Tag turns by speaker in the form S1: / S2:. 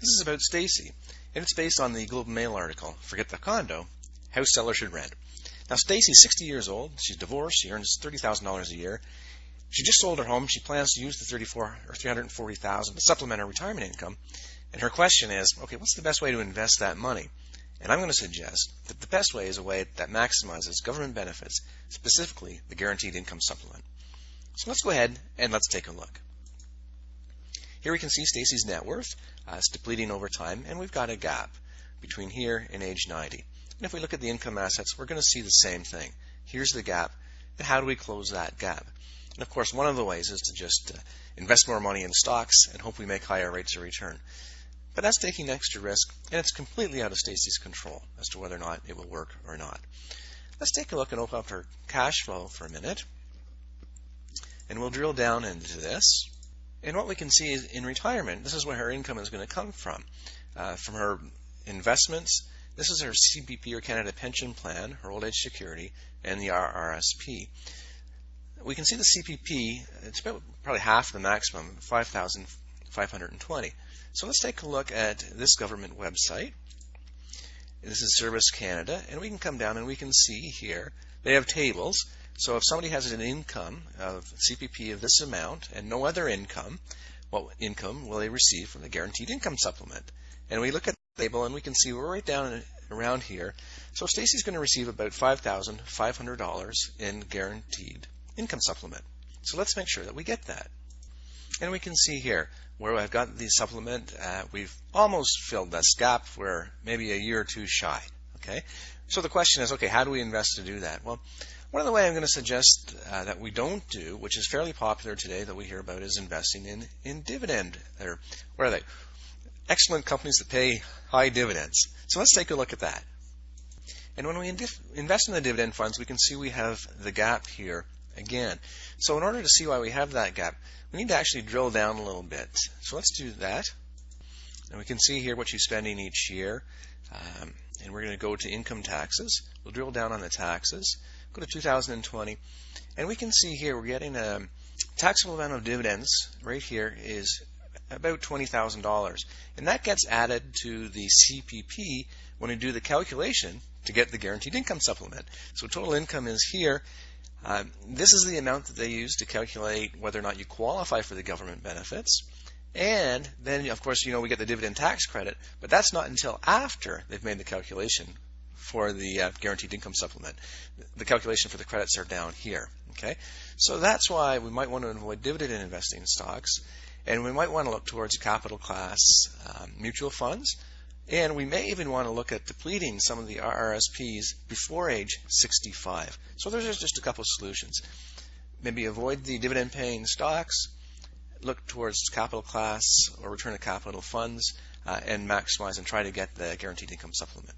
S1: This is about Stacy, and it's based on the Globe and Mail article, Forget the Condo, House Seller Should Rent. Now, Stacy's 60 years old, she's divorced, she earns $30,000 a year. She just sold her home, she plans to use the $340,000 to supplement her retirement income. And her question is, okay, what's the best way to invest that money? And I'm going to suggest that the best way is a way that maximizes government benefits, specifically the Guaranteed Income Supplement. So let's go ahead and let's take a look. Here we can see Stacy's net worth. It's depleting over time, and we've got a gap between here and age 90. And if we look at the income assets, we're going to see the same thing. Here's the gap, and how do we close that gap? And of course, one of the ways is to just invest more money in stocks and hope we make higher rates of return. But that's taking extra risk, and it's completely out of Stacy's control as to whether or not it will work or not. Let's take a look and open up her cash flow for a minute, and we'll drill down into this. And what we can see is in retirement, this is where her income is going to come from her investments. This is her CPP or Canada Pension Plan, her old age security, and the RRSP. We can see the CPP, it's about probably half the maximum, $5,520. So let's take a look at this government website. This is Service Canada, and we can come down and we can see here they have tables. So if somebody has an income of CPP of this amount and no other income, what income will they receive from the Guaranteed Income Supplement? And we look at the table and we can see we're right down around here. So Stacy's going to receive about $5,500 in Guaranteed Income Supplement. So let's make sure that we get that. And we can see here where I've got the supplement, we've almost filled this gap. We're maybe a year or two shy. Okay. So the question is, okay, how do we invest to do that? Well, one of the ways I'm going to suggest that we don't do, which is fairly popular today that we hear about, is investing in dividend. Or what are they? Excellent companies that pay high dividends. So let's take a look at that. And when we invest in the dividend funds, we can see we have the gap here again. So in order to see why we have that gap, we need to actually drill down a little bit. So let's do that. And we can see here what she's spending each year. And we're going to go to income taxes. We'll drill down on the taxes. Go to 2020. And we can see here we're getting a taxable amount of dividends right here is about $20,000. And that gets added to the CPP when we do the calculation to get the Guaranteed Income Supplement. So total income is here. This is the amount that they use to calculate whether or not you qualify for the government benefits. And then, of course, we get the dividend tax credit, but that's not until after they've made the calculation for the Guaranteed Income Supplement. The calculation for the credits are down here. Okay, so that's why we might want to avoid dividend investing in stocks, and we might want to look towards capital class mutual funds, and we may even want to look at depleting some of the RRSPs before age 65. So there's just a couple of solutions. Maybe avoid the dividend paying stocks, look towards capital class or return to capital funds, and maximize and try to get the Guaranteed Income Supplement.